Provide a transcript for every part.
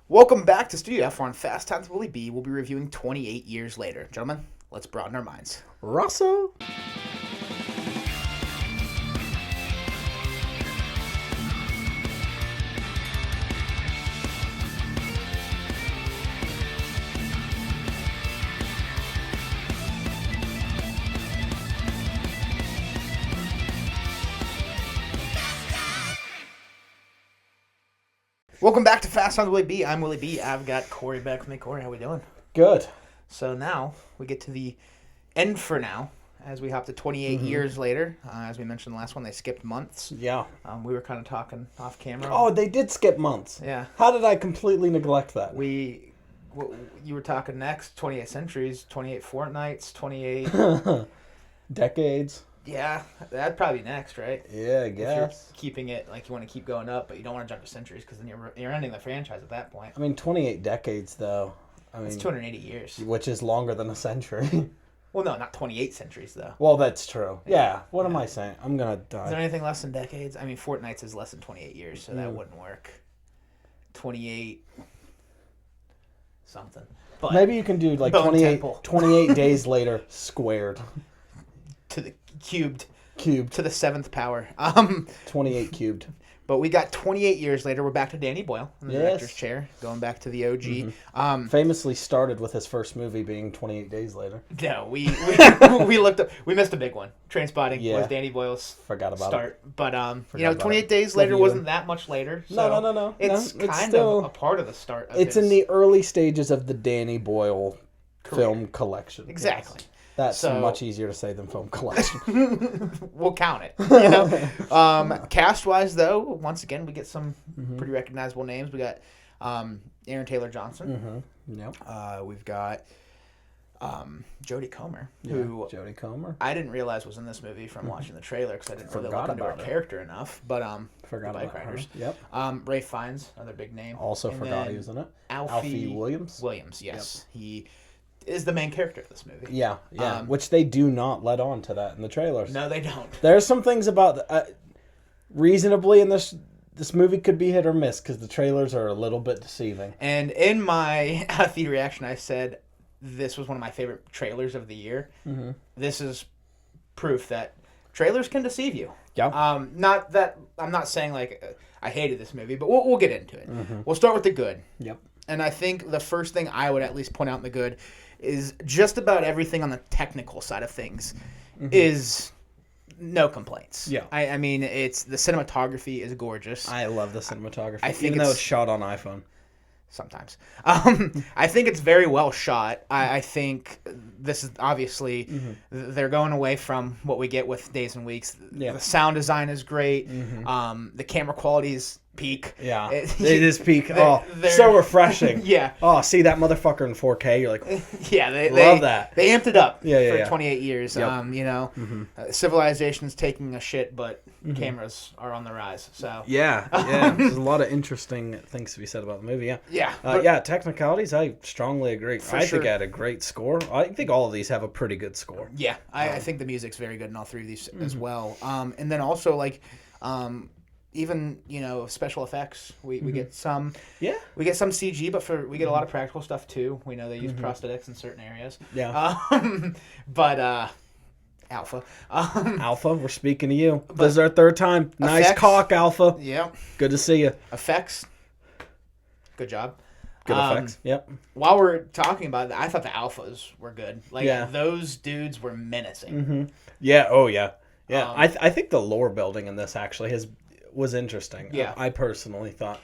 Welcome back to Studio F. On Fast Times with Willy B. We'll be reviewing 28 years later. Gentlemen, let's broaden our minds. Russell? Welcome back to Fast Times with Willy B. I'm Willy B. I've got Kory back with me. Kory, how we doing? Good. So now we get to the end for now, as we hop to 28 years later. As we mentioned in the last one, they skipped months. Yeah. We were kind of talking off camera. Oh, they did skip months. Yeah. How did I completely neglect that? You were talking next, 28 centuries, 28 fortnights, 28... Decades. Yeah, that'd probably be next, right? Yeah, I If guess. you're keeping it, like you want to keep going up, but you don't want to jump to centuries because then you're ending the franchise at that point. I mean, 28 decades, though. It's 280 years. Which is longer than a century. Well, no, not 28 centuries, though. Well, that's true. Yeah. What am I saying? I'm going to die. Is there anything less than decades? I mean, fortnights is less than 28 years, so that wouldn't work. 28 something. But Maybe you can do like Bone 28, temple. 28 days later squared. to the cubed Cubed. to the seventh power. 28 cubed. But we got 28 years later. We're back to Danny Boyle in the Yes. director's chair, going back to the OG. Famously started with his first movie being 28 days later. No, we looked up. We missed a big one. Trainspotting was Danny Boyle's Forgot about start. But Forgot about 28 it. days Love later you. wasn't that much later. So No. It's No, kind still, of a part of the start. Of It's his in the early stages of the Danny Boyle career. film collection. Exactly. Yes. That's So- much easier to say than film collection. We'll count it. You know. Cast wise, though, once again we get some pretty recognizable names. We got Aaron Taylor Johnson. Yep. We've got Jodie Comer, who Jodie Comer. I didn't realize was in this movie from watching the trailer because I didn't really Forgot look into her about it. character enough. But Forgot the about Bike her. Riders. Yep. Ray Fiennes, another big name. Also And forgot then he was in it. Alfie Williams. Williams, yes, he is the main character of this movie. Yeah. Which they do not let on to that in the trailers. No, they don't. There's some things about reasonably in this movie could be hit or miss because the trailers are a little bit deceiving. And in my theater reaction, I said this was one of my favorite trailers of the year. This is proof that trailers can deceive you. Yeah. Not that I'm not saying like I hated this movie, but we'll get into it. We'll start with the good. Yep. And I think the first thing I would at least point out in the good is just about everything on the technical side of things is no complaints. Yeah. I mean, it's the cinematography is gorgeous. I love the cinematography. I think even though it's it's shot on iPhone. Sometimes. I think it's very well shot. I think this is obviously they're going away from what we get with Days and Weeks. Yeah. The sound design is great. The camera quality is peak. Yeah. It is peak. they're- So refreshing. Yeah. Oh, see that motherfucker in 4K. You're like, Yeah, they Love that. They amped it up Yeah, for yeah. 28 years. Yep. Civilization's taking a shit, but cameras are on the rise. So yeah. There's a lot of interesting things to be said about the movie. Yeah. yeah, Technicalities, I strongly agree. I sure. think it had a great score. I think all of these have a pretty good score. yeah. I think the music's very good in all three of these as well. And then also like. Even special effects, we get some we get some CG, but we get a lot of practical stuff too. We know they use prosthetics in certain areas. Yeah. But Alpha. Alpha, we're speaking to you. This is our third time. Nice Effects. cock, Alpha. Yeah. Good to see you. Effects. Good job. Good effects. Yep. While we're talking about it, I thought the alphas were good. Like Yeah. those dudes were menacing. Yeah. Oh, yeah. Yeah. Um, I think the lore building in this actually was interesting. Yeah. I personally thought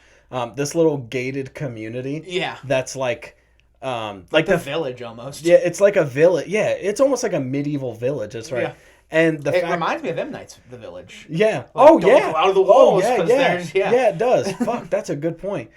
this little gated community. Yeah. That's like Like the village almost. Yeah, it's like a village. Yeah, it's almost like a medieval village. That's right. Yeah. And It reminds me of M. Night's The Village. Yeah. Don't go out of the walls, 'cause yeah. there's- yeah. Yeah, it does. Fuck, that's a good point.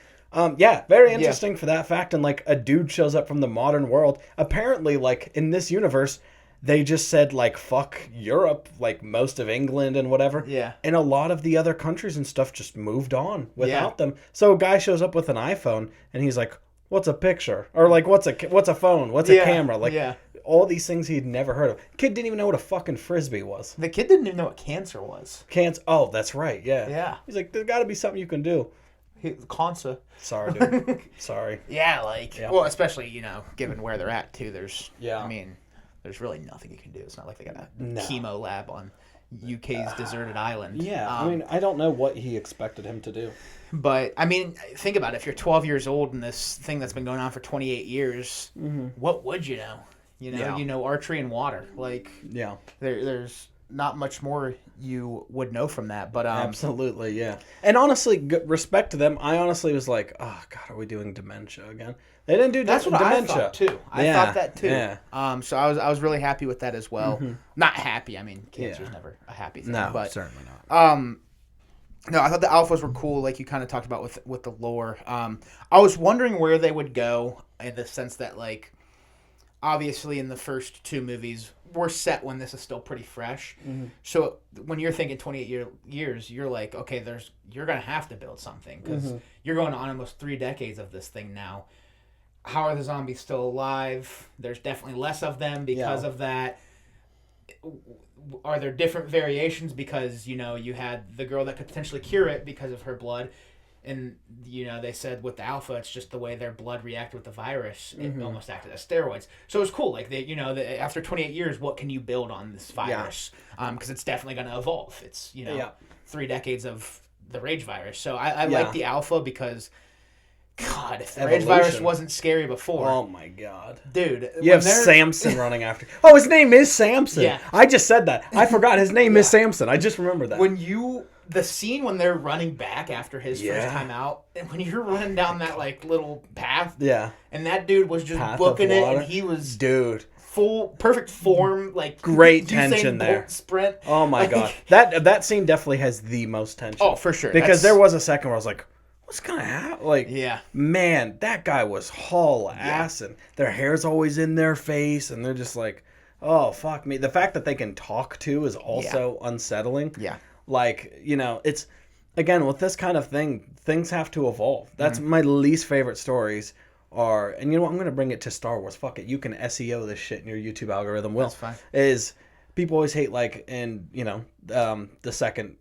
Yeah, very interesting for that fact. And like a dude shows up from the modern world. Apparently, like in this universe, they just said like fuck Europe, like most of England and whatever. Yeah. And a lot of the other countries and stuff just moved on without them. So a guy shows up with an iPhone and he's like, "What's a picture?" Or like, "What's a phone? What's a camera?" Like all these things he'd never heard of. Kid didn't even know what a fucking frisbee was. The kid didn't even know what cancer was. Oh, that's right. Yeah. Yeah. He's like, "There's got to be something you can do." Consa. Sorry, dude. Sorry. Yeah, well, especially, given where they're at, too, I mean, there's really nothing you can do. It's not like they got a chemo lab on UK's deserted island. Yeah, I mean, I don't know what he expected him to do. But, I mean, think about it. If you're 12 years old and this thing that's been going on for 28 years, what would you know? You know archery and water. There's not much more you would know from that. But absolutely, yeah. And honestly, respect to them. I honestly was like, oh, God, are we doing dementia again? They didn't do That's what dementia. I thought, too. I thought that, too. Yeah. So I was really happy with that as well. Not happy. I mean, cancer's never a happy thing. No, but, certainly not. No, I thought the alphas were cool, like you kind of talked about with the lore. I was wondering where they would go in the sense that, like, obviously in the first two movies, we're set when this is still pretty fresh. So when you're thinking 28 years, you're like, okay, you're going to have to build something because you're going on almost 3 decades of this thing now. How are the zombies still alive? There's definitely less of them because of that. Are there different variations because, you had the girl that could potentially cure it because of her blood. And, they said with the alpha, it's just the way their blood reacted with the virus. It almost acted as steroids. So it was cool. Like, after 28 years, what can you build on this virus? Because it's definitely going to evolve. It's, 3 decades of the rage virus. So I like the alpha because... God, if the rage virus wasn't scary before. Oh, my God. Dude. You have Samson running after. Oh, his name is Samson. Yeah. I just said that. I forgot his name is Samson. I just remembered that. The scene when they're running back after his first time out, and when you're running down that, little path. Yeah. And that dude was just booking it, and he was... Dude. Perfect form, great tension there. Sprint. Oh, my God. That scene definitely has the most tension. Oh, for sure. Because there was a second where I was like... What's gonna happen? Man, that guy was haul ass, and their hair's always in their face, and they're just like, oh, fuck me. The fact that they can talk too is also unsettling. Yeah. It's, again, with this kind of thing, things have to evolve. That's my least favorite stories are, and you know what, I'm gonna bring it to Star Wars. Fuck it. You can SEO this shit in your YouTube algorithm. That's fine. Is people always hate, the second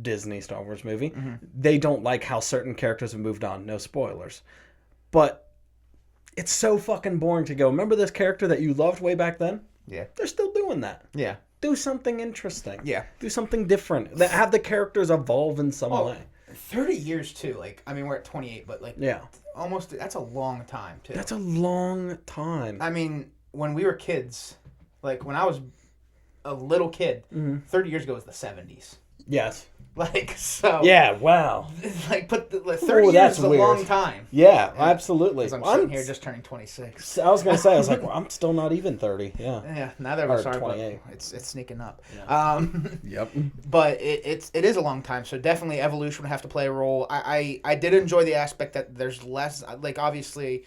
Disney Star Wars movie. They don't like how certain characters have moved on. No spoilers. But it's so fucking boring to go, remember this character that you loved way back then? Yeah. They're still doing that. Yeah. Do something interesting. Yeah. Do something different. Have the characters evolve in some way. 30 years too. We're at 28, but almost, that's a long time too. That's a long time. I mean, when we were kids, when I was a little kid, 30 years ago was the 70s. Yes. So... Yeah, wow. But 30 years is a long time. Yeah, absolutely. Because I'm sitting here just turning 26. I was going to say, I'm still not even 30. Yeah. Yeah, neither of us are, 28. But it's sneaking up. Yeah. Yep. But it is a long time, so definitely evolution would have to play a role. I did enjoy the aspect that there's less... obviously...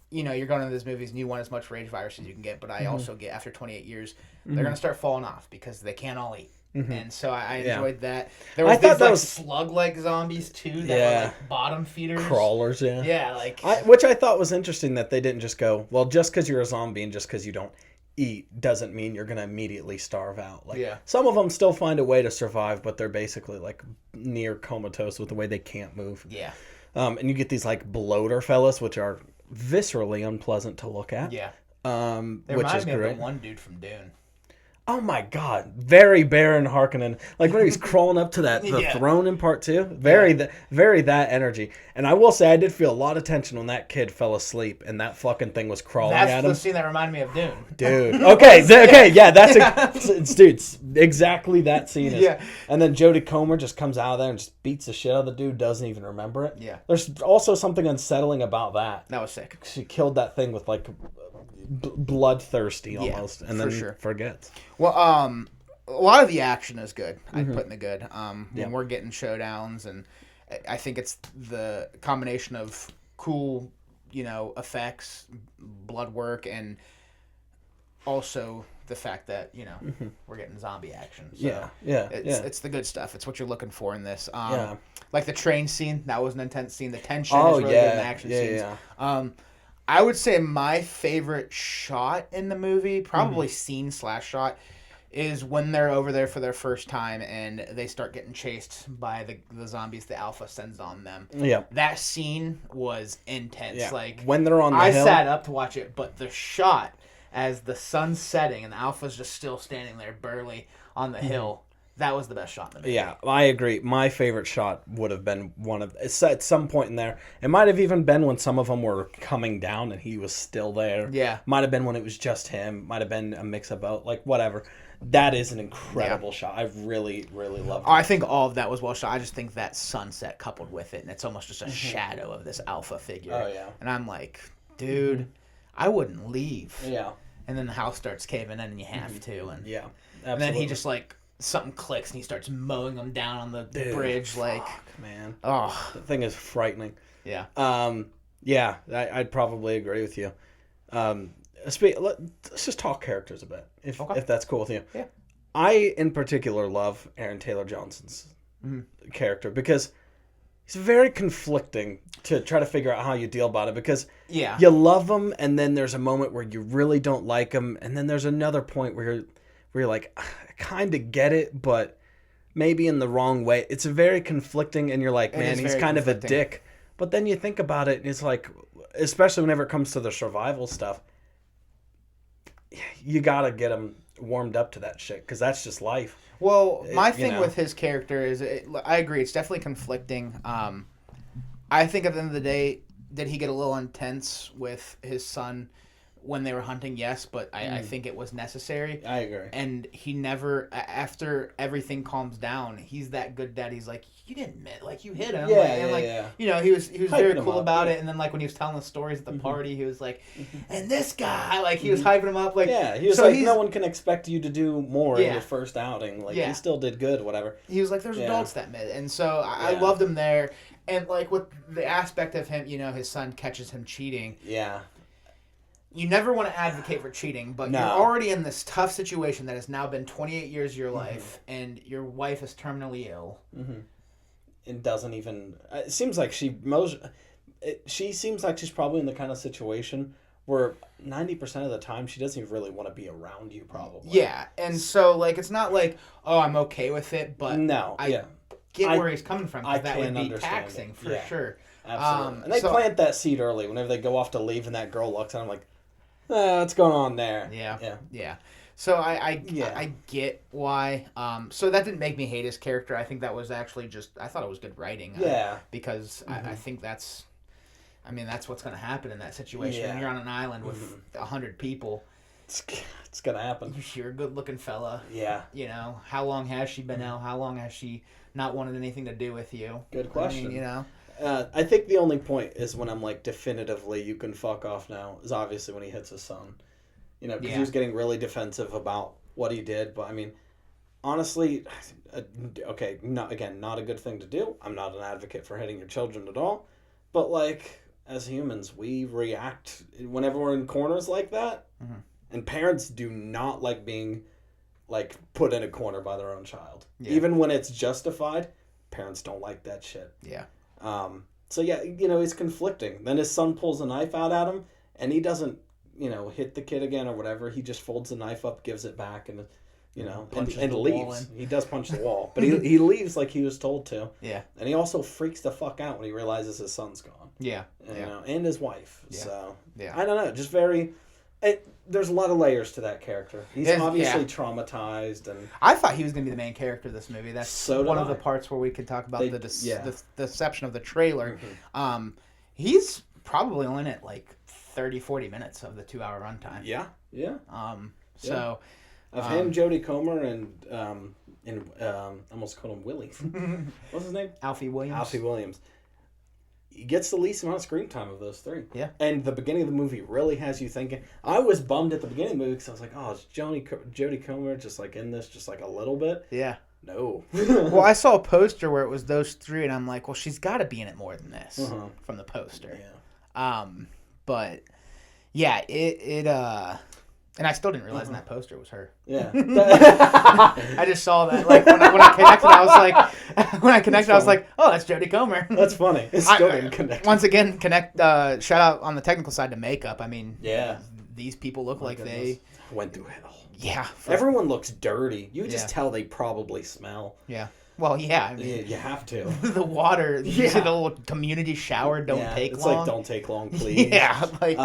you're going into these movies and you want as much rage virus as you can get, but I also get, after 28 years, they're going to start falling off because they can't all eat. And so I enjoyed that. There was these slug-like zombies, too, that were bottom feeders. Crawlers, yeah. Yeah, which I thought was interesting that they didn't just go, well, just because you're a zombie and just because you don't eat doesn't mean you're going to immediately starve out. Some of them still find a way to survive, but they're basically, near comatose with the way they can't move. Yeah. And you get these, bloater fellas, which are... viscerally unpleasant to look at. Yeah. Which is great. Of the one dude from Dune. Oh my God, very Baron Harkonnen. When he's crawling up to the throne in part 2, very that energy. And I will say, I did feel a lot of tension when that kid fell asleep and that fucking thing was crawling at him. That's the scene that reminded me of Dune. Dude, okay, yeah, dude, exactly that scene is. Yeah. And then Jodie Comer just comes out of there and just beats the shit out of the dude, doesn't even remember it. Yeah. There's also something unsettling about that. That was sick. She killed that thing with bloodthirsty almost, and then forgets. Well, a lot of the action is good. I put in the good. When we're getting showdowns, and I think it's the combination of cool, effects, blood work, and also the fact that we're getting zombie action. So it's the good stuff. It's what you're looking for in this. Like the train scene, that was an intense scene. The tension is really good in the action scenes. Yeah. I would say my favorite shot in the movie, probably scene/shot, is when they're over there for their first time and they start getting chased by the zombies the Alpha sends on them. Yeah. That scene was intense. Yeah. Like when they're on the hill. I sat up to watch it, but the shot as the sun's setting and the Alpha's just still standing there burly on the hill, that was the best shot in the movie. Yeah, I agree. My favorite shot would have been at some point in there. It might have even been when some of them were coming down and he was still there. Yeah. Might have been when it was just him. Might have been a mix of both. Like, whatever. That is an incredible shot. I really, really love it. I think all of that was well shot. I just think that sunset coupled with it, and it's almost just a shadow of this Alpha figure. Oh, yeah. And I'm like, dude, I wouldn't leave. Yeah. And then the house starts caving in, and you have to. And yeah, absolutely. And then he just, like, something clicks, and he starts mowing them down on the bridge. Like, man. Oh. The thing is frightening. Yeah. Yeah, I'd probably agree with you. Let's just talk characters a bit, if that's cool with you. Yeah. I, in particular, love Aaron Taylor Johnson's character because he's very conflicting to try to figure out how you deal about it because you love him and then there's a moment where you really don't like him and then there's another point where you're like, I kind of get it, but maybe in the wrong way. It's very conflicting and you're like, man, he's kind of a dick. But then you think about it and it's like, especially whenever it comes to the survival stuff, you gotta get him warmed up to that shit because that's just life. Well, my thing with his character is, I agree, it's definitely conflicting. I think at the end of the day, did he get a little intense with his son when they were hunting? Yes, but I think it was necessary. I agree. And he never, after everything calms down, he's that good dad. He's like, you didn't admit, like you hit him. Yeah. You know, he was very cool about it. And then like when he was telling the stories at the party, he was like, and this guy, like he was hyping him up. Like, yeah, he was like, no one can expect you to do more in your first outing. Like he still did good, whatever. He was like, there's adults that admit. And so I loved him there. And like with the aspect of him, you know, his son catches him cheating. Yeah. You never want to advocate for cheating, but you're already in this tough situation that has now been 28 years of your life, and your wife is terminally ill. And doesn't even... It seems like she seems like she's probably in the kind of situation where 90% of the time she doesn't even really want to be around you, probably. Yeah, and so like it's not like, oh, I'm okay with it, but I get where he's coming from, because that would be taxing for sure. Absolutely. And they plant that seed early. Whenever they go off to leave and that girl looks at him like, what's going on there? Yeah. So I get why. So that didn't make me hate his character. I think that was actually just, I thought it was good writing. Because I think that's what's going to happen in that situation. When you're on an island with 100 people. It's going to happen. You're a good looking fella. Yeah. You know, how long has she been out? How long has she not wanted anything to do with you? Good question. I mean, you know. I think the only point is when I'm like, definitively, you can fuck off now, is obviously when he hits his son. You know, because he was getting really defensive about what he did. But, I mean, honestly, okay, not a good thing to do. I'm not an advocate for hitting your children at all. But, like, as humans, we react whenever we're in corners like that. And parents do not like being, like, put in a corner by their own child. Even when it's justified, parents don't like that shit. Yeah. So yeah, you know, he's conflicting. Then his son pulls a knife out at him, and he doesn't, you know, hit the kid again or whatever. He just folds the knife up, gives it back, and, you know, and leaves. He does punch the wall, but he leaves like he was told to. Yeah. And he also freaks the fuck out when he realizes his son's gone. Yeah. You know, and his wife. Yeah. So yeah. I don't know, just very. There's a lot of layers to that character. He's obviously traumatized, and I thought he was going to be the main character of this movie. That's one of the parts where we could talk about the deception of the trailer. He's probably only in it like 30-40 minutes of the 2-hour runtime. Yeah. So of him, Jodie Comer, and I almost called him Willy. What's his name? Alfie Williams. He gets the least amount of screen time of those three. Yeah. And the beginning of the movie really has you thinking. I was bummed at the beginning of the movie because I was like, oh, is Jodie Comer just like in this just like a little bit? Yeah. No. Well, I saw a poster where it was those three, and I'm like, well, she's got to be in it more than this from the poster. Yeah. But yeah, it and I still didn't realize in that poster it was her. Yeah. I just saw that. Like when I connected, I was like, oh, that's Jodie Comer. That's funny. It still didn't connect. Once again, shout out on the technical side to makeup. I mean, these people look like they went through hell. Yeah. Everyone looks dirty. You just tell they probably smell. Yeah. Well, yeah. I mean, you have to. The water, the little community shower don't take long. It's like, don't take long, please. Yeah. Like,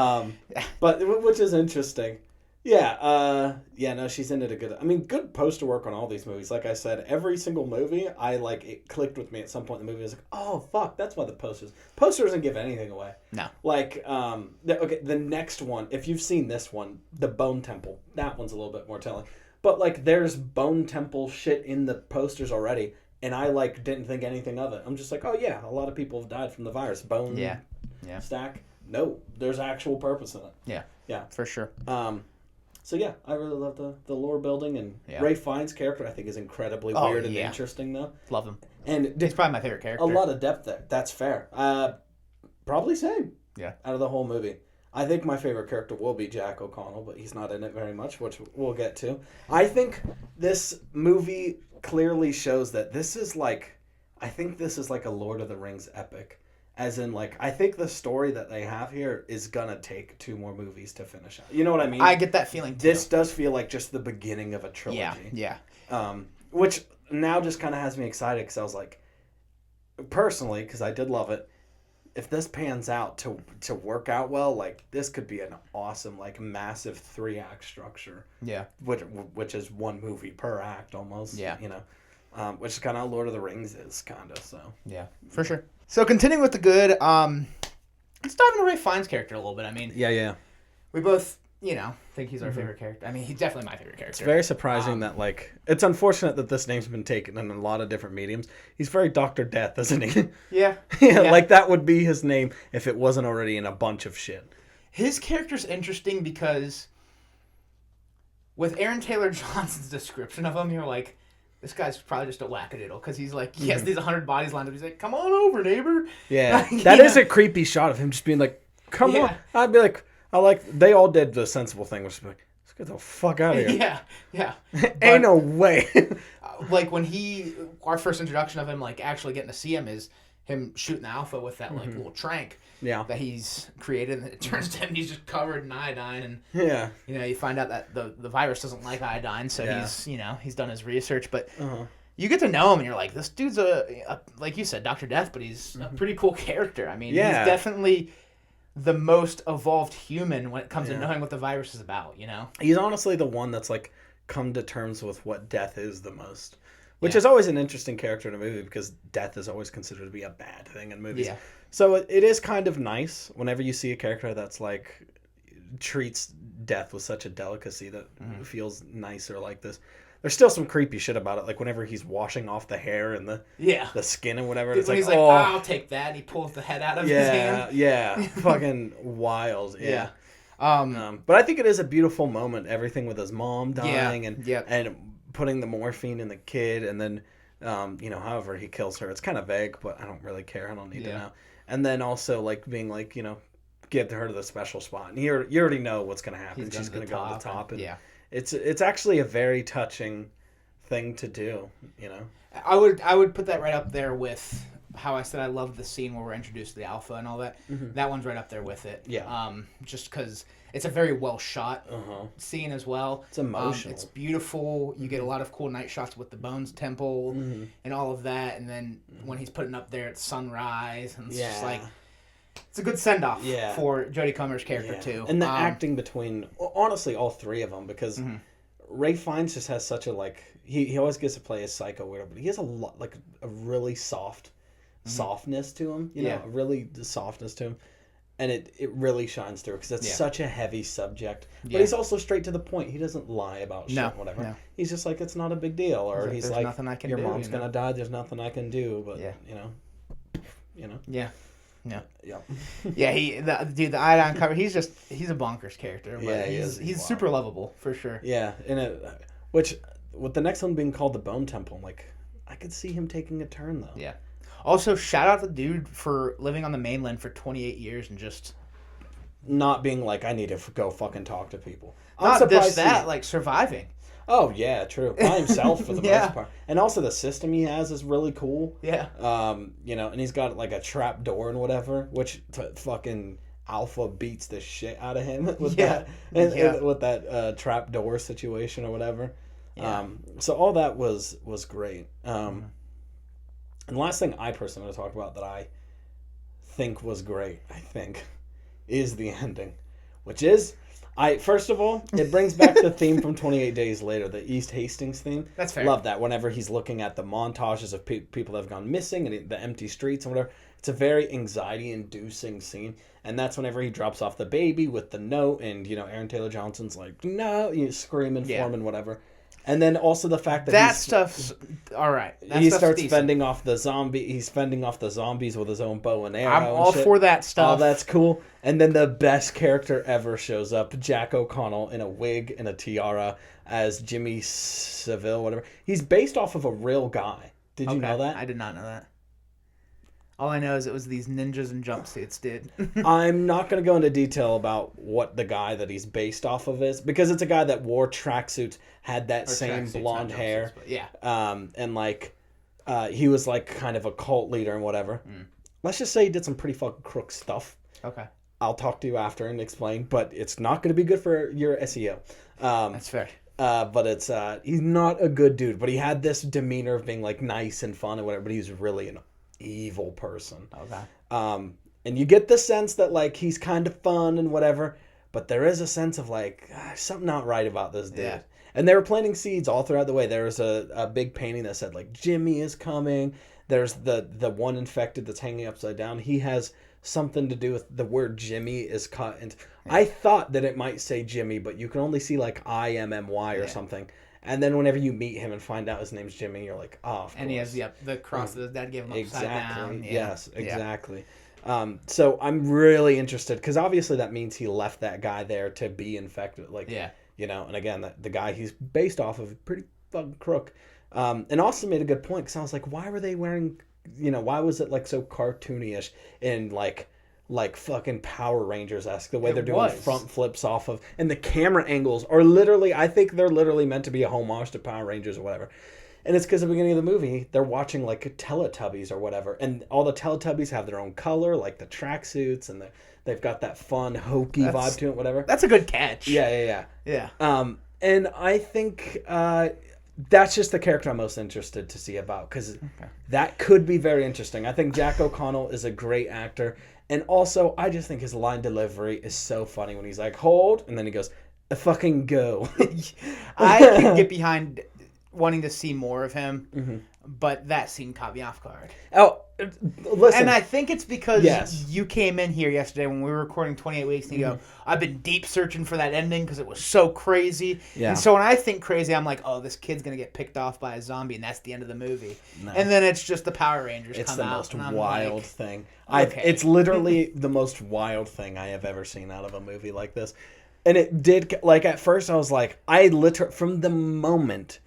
but which is interesting. Yeah. No, she's into the good. I mean, good poster work on all these movies. Like I said, every single movie, it clicked with me at some point in the movie. I was like, oh, fuck, that's why the poster doesn't give anything away. No. Like, the next one, if you've seen this one, the Bone Temple, that one's a little bit more telling. But, like, there's Bone Temple shit in the posters already, and I, like, didn't think anything of it. I'm just like, oh, yeah, a lot of people have died from the virus. Bone stack? No, there's actual purpose in it. Yeah. Yeah. For sure. So, yeah, I really love the lore building, and Ray Fiennes' character, I think, is incredibly weird and interesting, though. Love him. And he's probably my favorite character. A lot of depth there. That's fair. Probably same. Yeah. Out of the whole movie. I think my favorite character will be Jack O'Connell, but he's not in it very much, which we'll get to. I think this movie clearly shows that this is like a Lord of the Rings epic. As in, like, I think the story that they have here is gonna take 2 more movies to finish out. You know what I mean? I get that feeling, too. This does feel like just the beginning of a trilogy. Yeah. Which now just kind of has me excited, because I was like, personally, because I did love it, if this pans out to work out well, like, this could be an awesome, like, massive 3-act structure. Yeah. Which is 1 movie per act, almost. Yeah. You know? Which is kind of Lord of the Rings is, kind of, so. Yeah, for sure. So, continuing with the good, let's dive into Ray Fiennes' character a little bit. I mean... Yeah. We both, think he's our favorite character. I mean, he's definitely my favorite character. It's very surprising that, like... It's unfortunate that this name's been taken in a lot of different mediums. He's very Dr. Death, isn't he? Yeah. Like, that would be his name if it wasn't already in a bunch of shit. His character's interesting because with Aaron Taylor Johnson's description of him, you're like... This guy's probably just a wackadoodle because he's like, he has these 100 bodies lined up. He's like, come on over, neighbor. Yeah. That is a creepy shot of him just being like, come on. I'd be like, they all did the sensible thing, which is like, let's get the fuck out of here. Yeah. Ain't no way. Like when our first introduction of him, like actually getting to see him is him shooting the alpha with that like little trank that he's created. And it turns to him, he's just covered in iodine. And, you find out that the virus doesn't like iodine. So he's done his research. But you get to know him and you're like, this dude's a like you said, Dr. Death, but he's a pretty cool character. I mean, he's definitely the most evolved human when it comes to knowing what the virus is about, He's honestly the one that's like come to terms with what death is the most. Which is always an interesting character in a movie because death is always considered to be a bad thing in movies. Yeah. So it is kind of nice whenever you see a character that's like treats death with such a delicacy that feels nicer like this. There's still some creepy shit about it, like whenever he's washing off the hair and the skin and whatever. It's when like, he's like, I'll take that, and he pulls the head out of his hand. Yeah, fucking wild. Yeah. But I think it is a beautiful moment. Everything with his mom dying and putting the morphine in the kid, and then, however he kills her. It's kind of vague, but I don't really care. I don't need to know. And then also, like, being like, get her to the special spot. And you already know what's going to happen. She's going to go to the top. And it's actually a very touching thing to do, I would put that right up there with how I said I love the scene where we're introduced to the alpha and all that. That one's right up there with it. Yeah. Just because it's a very well shot scene as well. It's emotional. It's beautiful. You get a lot of cool night shots with the Bones Temple and all of that. And then when he's putting up there at sunrise, and it's just like, it's a good send off for Jodie Comer's character too. And the acting between, honestly, all 3 of them, because Ray Fiennes just has such a like he always gets to play a psycho weirdo, but he has a lot like a really softness to him, a really softness to him, and it really shines through because it's such a heavy subject. But he's also straight to the point. He doesn't lie about shit, whatever. No. He's just like, it's not a big deal, or he's like, nothing I can your do, mom's gonna die. There's nothing I can do, but Yeah. The iodine cover. He's a bonkers character. But he's super lovable for sure. Yeah, and which with the next one being called the Bone Temple, like I could see him taking a turn though. Yeah. Also, shout out the dude for living on the mainland for 28 years and just not being like, I need to go fucking talk to people. Not just that, like surviving. Oh yeah, true. By himself for the most part, and also the system he has is really cool. Yeah. And he's got like a trap door and whatever, which fucking Alpha beats the shit out of him with that and with that trap door situation or whatever. Yeah. So all that was great. And the last thing I personally want to talk about that I think was great, is the ending, which is first of all, it brings back the theme from 28 Days Later, the East Hastings theme. That's fair. Love that. Whenever he's looking at the montages of people that have gone missing and the empty streets and whatever, it's a very anxiety-inducing scene. And that's whenever he drops off the baby with the note, and Aaron Taylor Johnson's like, no, screaming for him and whatever. And then also the fact that stuff's all right. He starts fending off the zombie. He's fending off the zombies with his own bow and arrow. I'm all for that stuff. Oh, that's cool. And then the best character ever shows up: Jack O'Connell in a wig and a tiara as Jimmy Savile, whatever. He's based off of a real guy. Did you know that? I did not know that. All I know is it was these ninjas in jumpsuits, dude. I'm not going to go into detail about what the guy that he's based off of is, because it's a guy that wore tracksuits, had that same blonde hair. Yeah. And he was like kind of a cult leader and whatever. Let's just say he did some pretty fucking crook stuff. Okay. I'll talk to you after and explain, but it's not going to be good for your SEO. That's fair. But it's he's not a good dude, but he had this demeanor of being like nice and fun and whatever, but he's really an evil person. Okay. And you get the sense that like he's kind of fun and whatever, but there is a sense of like something not right about this dude. Yeah. And they were planting seeds all throughout the way. There was a big painting that said like Jimmy is coming. There's the one infected that's hanging upside down. He has something to do with the word Jimmy is cut. And I thought that it might say Jimmy, but you can only see like IMMY or something. And then whenever you meet him and find out his name's Jimmy, you're like, oh, of course. And he has the cross that his dad gave him upside down. Yeah. Yes, exactly. So I'm really interested, because obviously that means he left that guy there to be infected. Like, and again, the guy he's based off of, pretty fucking crook. And Austin made a good point, because I was like, why were they wearing, why was it like so cartoony-ish and like fucking Power Rangers-esque, the way they're doing front flips off of, and the camera angles are literally, I think they're literally meant to be a homage to Power Rangers or whatever. And it's because at the beginning of the movie, they're watching like Teletubbies or whatever, and all the Teletubbies have their own color, like the tracksuits, and they've got that fun, hokey vibe to it, whatever. That's a good catch. Yeah. And I think that's just the character I'm most interested to see about, because that could be very interesting. I think Jack O'Connell is a great actor. And also, I just think his line delivery is so funny when he's like, hold, and then he goes, fucking go. I can get behind wanting to see more of him, but that scene caught me off guard. Oh, listen. And I think it's because you came in here yesterday when we were recording 28 Weeks, and you go, I've been deep searching for that ending because it was so crazy. Yeah. And so when I think crazy, I'm like, oh, this kid's going to get picked off by a zombie, and that's the end of the movie. No. And then it's just the Power Rangers come out. It's the most wild thing. It's literally the most wild thing I have ever seen out of a movie like this. And it did, like, at first I was like, from the moment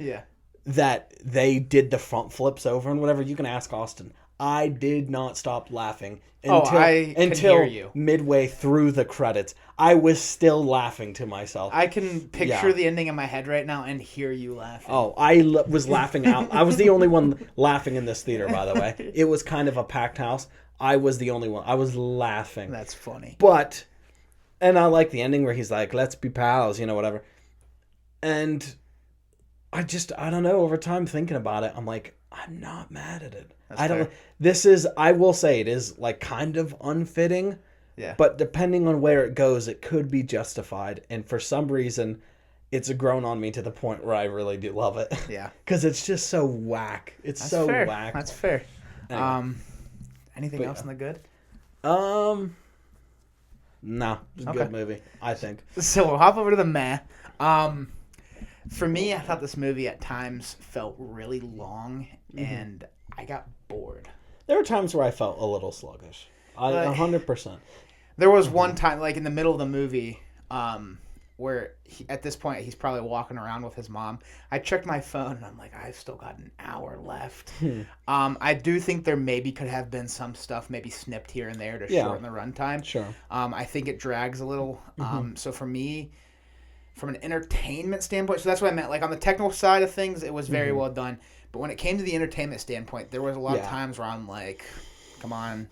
that they did the front flips over and whatever, you can ask Austin, I did not stop laughing until midway through the credits. I was still laughing to myself. I can picture the ending in my head right now and hear you laughing. Oh, I was laughing out. I was the only one laughing in this theater, by the way. It was kind of a packed house. I was the only one. I was laughing. That's funny. And I like the ending where he's like, let's be pals, whatever. And I don't know, over time thinking about it, I'm like, I'm not mad at it. I will say it is like kind of unfitting. Yeah. But depending on where it goes, it could be justified. And for some reason, it's grown on me to the point where I really do love it. Yeah. Because it's just so whack. That's fair. Whack. That's fair. Anyway. Anything else in the good? No. It's a good movie, I think. So we'll hop over to the meh. For me, I thought this movie at times felt really long, and I got bored. There were times where I felt a little sluggish. 100%. There was one time, like in the middle of the movie, where at this point he's probably walking around with his mom. I checked my phone, and I'm like, I've still got an hour left. I do think there maybe could have been some stuff maybe snipped here and there to shorten the runtime. Sure. I think it drags a little. So for me, from an entertainment standpoint, so that's what I meant. Like on the technical side of things, it was very well done. But when it came to the entertainment standpoint, there was a lot of times where I'm like, come on,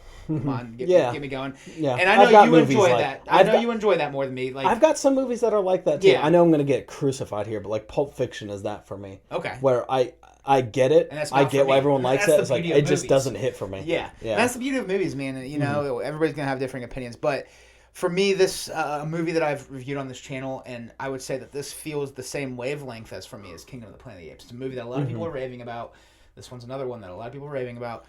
get me going. Yeah, and I know you enjoy that. I know you enjoy that more than me. Like I've got some movies that are like that too. Yeah. I know I'm going to get crucified here, but like Pulp Fiction is that for me. Okay. Where I get it. I get why everyone likes it. It's like it just doesn't hit for me. Yeah. And that's the beauty of movies, man. You know, everybody's going to have different opinions, but for me, this movie that I've reviewed on this channel, and I would say that this feels the same wavelength as for me as Kingdom of the Planet of the Apes. It's a movie that a lot of people are raving about. This one's another one that a lot of people are raving about.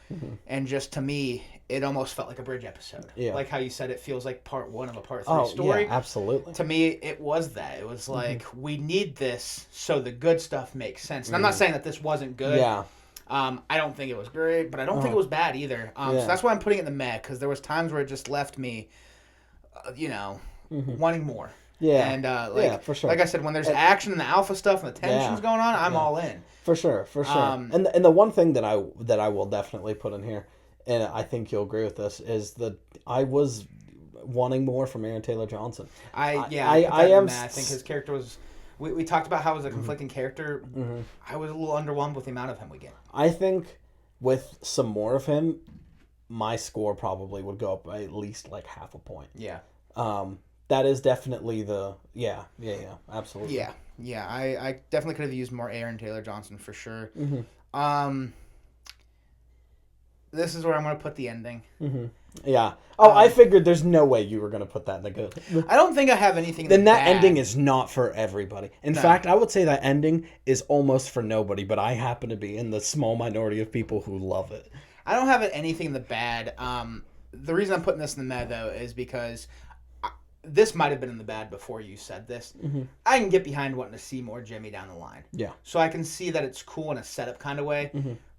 And just to me, it almost felt like a bridge episode. Yeah. Like how you said it feels like part 1 of a part 3 story. Yeah, absolutely. To me, it was that. It was like, we need this so the good stuff makes sense. And I'm not saying that this wasn't good. Yeah. I don't think it was great, but I don't think it was bad either. So that's why I'm putting it in the meh, because there was times where it just left me, wanting more. Yeah. And for sure. Like I said, when there's action and the alpha stuff and the tension's going on, I'm all in. For sure. And the one thing that I will definitely put in here, and I think you'll agree with this, is that I was wanting more from Aaron Taylor Johnson. I think his character was. We talked about how it was a conflicting character. I was a little underwhelmed with the amount of him we get. I think with some more of him, my score probably would go up by at least like half a point. Yeah. That is definitely absolutely. Yeah. I definitely could have used more Aaron Taylor Johnson for sure. This is where I'm going to put the ending. Yeah. Oh, I figured there's no way you were going to put that in the good. I don't think I have anything. Then that ending is not for everybody. In fact, I would say that ending is almost for nobody, but I happen to be in the small minority of people who love it. I don't have anything in the bad. The reason I'm putting this in the meh, though, is because this might have been in the bad before you said this. I can get behind wanting to see more Jimmy down the line. Yeah. So I can see that it's cool in a setup kind of way.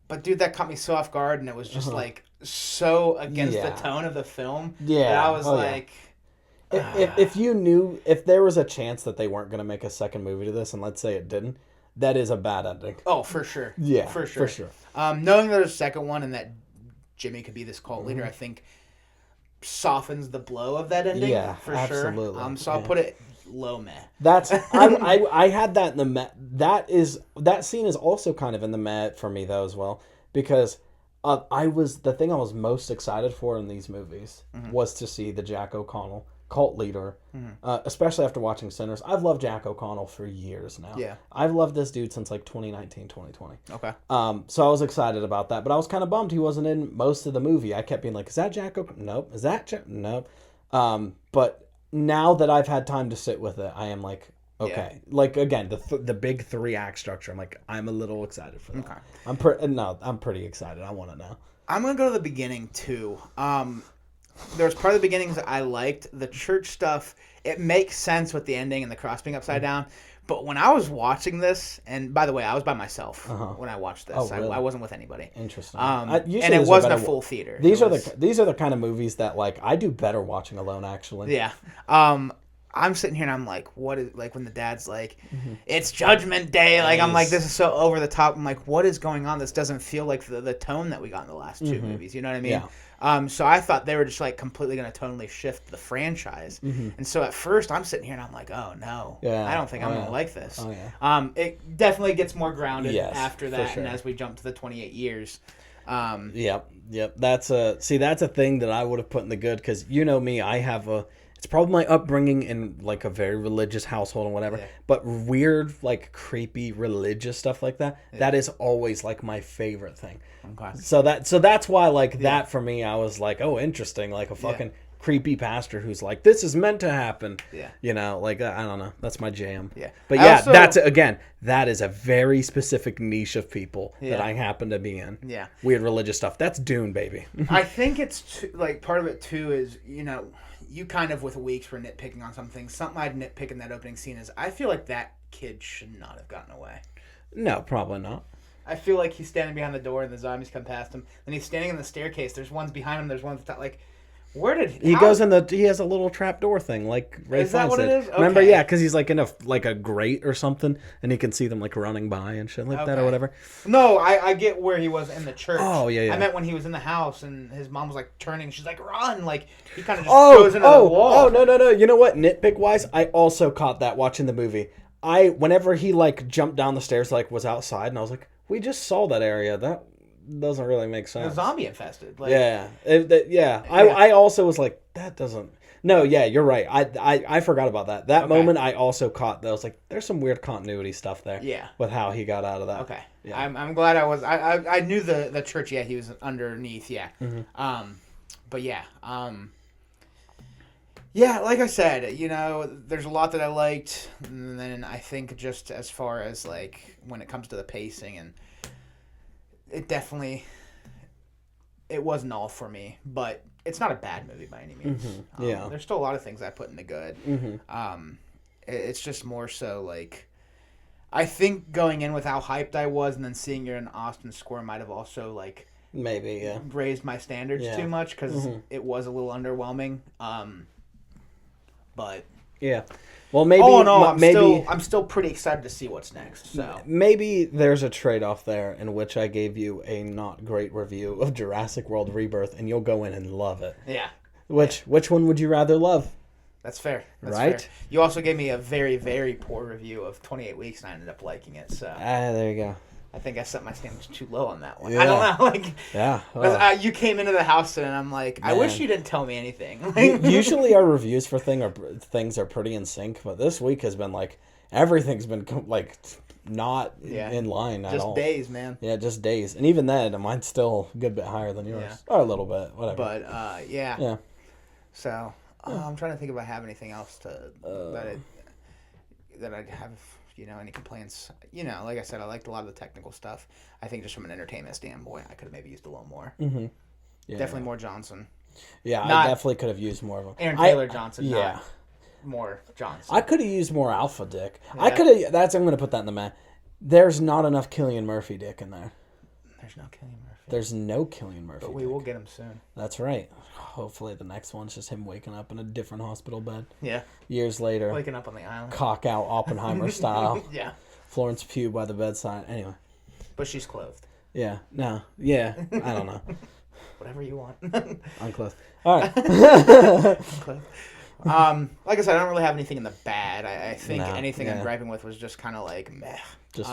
But, dude, that caught me so off guard, and it was just, like, so against the tone of the film. Yeah. That I was like... If you knew... If there was a chance that they weren't going to make a second movie to this, and let's say it didn't, that is a bad ending. Oh, for sure. Yeah. For sure. Knowing there's a second one and that Jimmy could be this cult leader, I think softens the blow of that ending. Yeah, for absolutely. Sure. So I'll put it... low meh. That's I had that in the meh. That scene is also kind of in the meh for me though as well, because the thing I was most excited for in these movies was to see the Jack O'Connell cult leader, especially after watching Sinners. I've loved Jack O'Connell for years now. Yeah, I've loved this dude since like 2019, 2020. Okay. So I was excited about that, but I was kind of bummed he wasn't in most of the movie. I kept being like, "Is that Jack O'Connell? Nope. Is that Jack? Nope." But now that I've had time to sit with it, I am like, okay. Yeah. Like, again, the big 3-act structure, I'm like, I'm a little excited for that. Okay. I'm pretty excited. I want to know. I'm going to go to the beginning, too. There was part of the beginnings that I liked. The church stuff, it makes sense with the ending and the cross being upside down. But when I was watching this, and by the way, I was by myself when I watched this. Oh, really? I wasn't with anybody. Interesting. And it wasn't a full theater. These are the kind of movies that like I do better watching alone. Actually. Yeah. I'm sitting here and I'm like, what is like when the dad's like, it's Judgment Day. Like I'm like, this is so over the top. I'm like, what is going on? This doesn't feel like the tone that we got in the last 2 movies. You know what I mean? Yeah. So I thought they were just like completely going to tonally shift the franchise. And so at first I'm sitting here and I'm like, oh no, I don't think I'm going to like this. Oh, yeah. It definitely gets more grounded after that. Sure. And as we jump to the 28 years. Yep. That's a thing that I would have put in the good. Cause you know me, it's probably my upbringing in like a very religious household and whatever, but weird, like creepy religious stuff like that. Yeah. That is always like my favorite thing. Okay. So that's why like that for me, I was like, oh, interesting. Like a fucking creepy pastor who's like, this is meant to happen. Yeah. You know, like, I don't know. That's my jam. Yeah. But that is a very specific niche of people that I happen to be in. Yeah. Weird religious stuff. That's Dune, baby. I think it's like part of it too is, you know, you kind of with weeks were nitpicking on something. Something I'd nitpick in that opening scene is I feel like that kid should not have gotten away. No, probably not. I feel like he's standing behind the door and the zombies come past him. Then he's standing in the staircase. There's ones behind him. There's ones at the top. Like, where did he goes in he has a little trap door thing like Ray Is that what it is? Okay. Remember? Yeah, because he's like in a grate or something, and he can see them like running by and shit like that or whatever. No, I get where he was in the church. Oh yeah. I meant when he was in the house and his mom was like turning. She's like, run! Like he kind of just goes into the wall. Oh no! You know what? Nitpick wise, I also caught that watching the movie. Whenever he like jumped down the stairs, like was outside, and I was like, we just saw that area. doesn't really make sense. They're zombie infested. Like, I also was like, that doesn't. No, yeah, you're right. I forgot about that. That moment I also caught. That I was like, there's some weird continuity stuff there. Yeah. With how he got out of that. Okay. Yeah. I'm glad I was. I knew the church. Yeah, he was underneath. Yeah. Mm-hmm. But yeah. Yeah, like I said, there's a lot that I liked, and then I think just as far as like when it comes to the pacing, and it wasn't all for me, but it's not a bad movie by any means. Yeah, there's still a lot of things I put into good. It's just more so like I think going in with how hyped I was, and then seeing you're in Austin score might have also like maybe raised my standards too much because it was a little underwhelming. But yeah, well, maybe. Oh no, I'm still pretty excited to see what's next. So maybe there's a trade-off there in which I gave you a not great review of Jurassic World Rebirth, and you'll go in and love it. Yeah. Which one would you rather love? That's fair. Right? Fair. You also gave me a very, very poor review of 28 Weeks, and I ended up liking it. So there you go. I think I set my standards too low on that one. Yeah. I don't know. Like, yeah. You came into the house and I'm like, man. I wish you didn't tell me anything. Usually our reviews for things are pretty in sync, but this week has been like everything's been like not in line at all. Just days, man. Yeah, just days, and even then, mine's still a good bit higher than yours, or a little bit, whatever. But yeah. So I'm trying to think if I have anything else that I'd have. Any complaints? Like I said, I liked a lot of the technical stuff. I think just from an entertainment standpoint, I could have maybe used a little more. Mm-hmm. Yeah, definitely more Johnson. Yeah, I definitely could have used more of him. Aaron Taylor Johnson. Yeah, not more Johnson. I could have used more Alpha Dick. Yeah. I could have. I'm going to put that in the map. There's not enough Cillian Murphy Dick in there. There's no Cillian Murphy. There's no Cillian Murphy. But we will get him soon. That's right. Hopefully the next one's just him waking up in a different hospital bed. Yeah. Years later. Waking up on the island. Cock out Oppenheimer style. Yeah. Florence Pugh by the bedside. Anyway. But she's clothed. Yeah. No. Yeah. I don't know. Whatever you want. Unclothed. All right. Unclothed. Like I said, I don't really have anything in the bad. I think anything I'm griping with was just kind of like meh. Just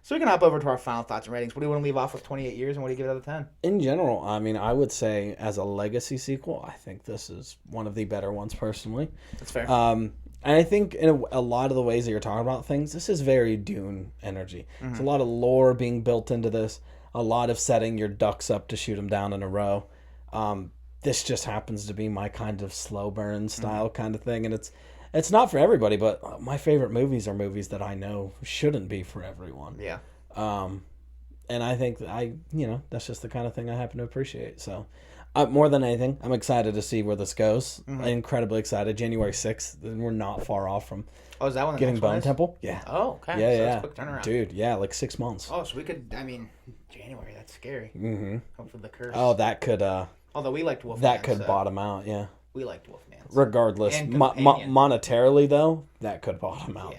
So we can hop over to our final thoughts and ratings. What do you want to leave off with 28 years, and what do you give it out of 10? In general, I mean, I would say as a legacy sequel, I think this is one of the better ones personally. That's fair. And I think in a lot of the ways that you're talking about things, this is very Dune energy. Mm-hmm. It's a lot of lore being built into this, a lot of setting your ducks up to shoot them down in a row. This just happens to be my kind of slow burn style kind of thing, and it's not for everybody, but my favorite movies are movies that I know shouldn't be for everyone. Yeah. And I think that's just the kind of thing I happen to appreciate. So, more than anything, I'm excited to see where this goes. Mm-hmm. Incredibly excited. January 6th, we're not far off from is that one getting Bone Temple? Yeah. Oh, okay. Yeah, so that's a quick turnaround. Dude, yeah, like 6 months. Oh, so we could, January, that's scary. Mm-hmm. Hopefully the curse. Oh, that could... although we liked Wolfman. That could bottom out, yeah. We liked Wolfman. So. Regardless, monetarily, though, that could bottom out.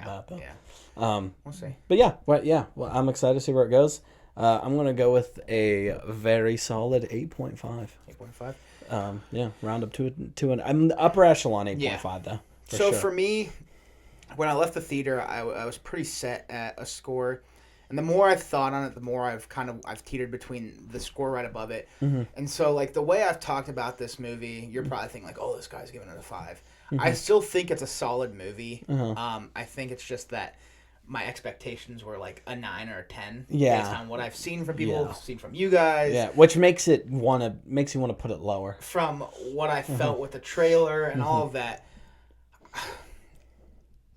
We'll see. But well, I'm excited to see where it goes. I'm going to go with a very solid 8.5. 8.5? Round up to an I'm upper echelon 8.5, though. For me, when I left the theater, I was pretty set at a score. And the more I've thought on it, the more I've teetered between the score right above it. Mm-hmm. And so, like, the way I've talked about this movie, you're probably thinking, like, oh, this guy's giving it a 5. Mm-hmm. I still think it's a solid movie. Mm-hmm. I think it's just that my expectations were, like, a 9 or a 10. Yeah. Based on what I've seen from people, seen from you guys. Yeah, which makes you want to put it lower. From what I felt with the trailer and all of that.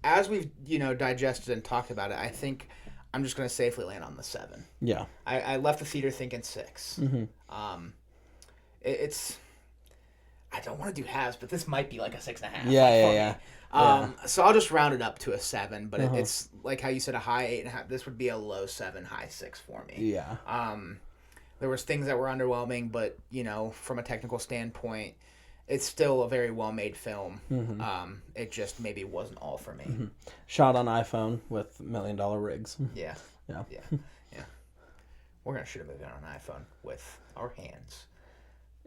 As we've, digested and talked about it, I think... I'm just going to safely land on the 7. Yeah. I left the theater thinking 6. Mm-hmm. It's... I don't want to do halves, but this might be like a 6.5. Yeah. So I'll just round it up to a 7, but it's like how you said a high 8.5. This would be a low 7, high 6 for me. Yeah. There was things that were underwhelming, but, from a technical standpoint... It's still a very well-made film. Mm-hmm. It just maybe wasn't all for me. Mm-hmm. Shot on iPhone with $1 million rigs. Yeah. We're going to shoot a movie on an iPhone with our hands.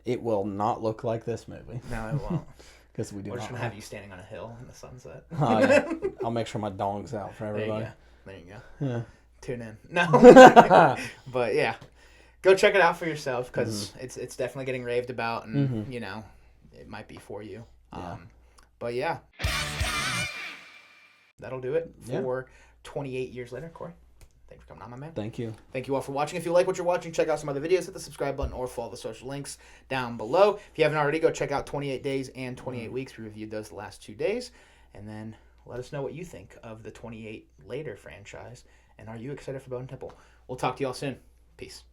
It will not look like this movie. No, it won't. Because we're just going to have you standing on a hill in the sunset. Oh, yeah. I'll make sure my dong's out for everybody. There you go. Yeah. Tune in. No. But, yeah. go check it out for yourself because it's definitely getting raved about, and you know, it might be for you. Yeah. But yeah, that'll do it for 28 years later. Kory, thanks for coming on, my man. Thank you. Thank you all for watching. If you like what you're watching, check out some other videos. Hit the subscribe button or follow the social links down below. If you haven't already, go check out 28 Days and 28 Weeks. We reviewed those the last 2 days. And then let us know what you think of the 28 Later franchise. And are you excited for Bone Temple? We'll talk to you all soon. Peace.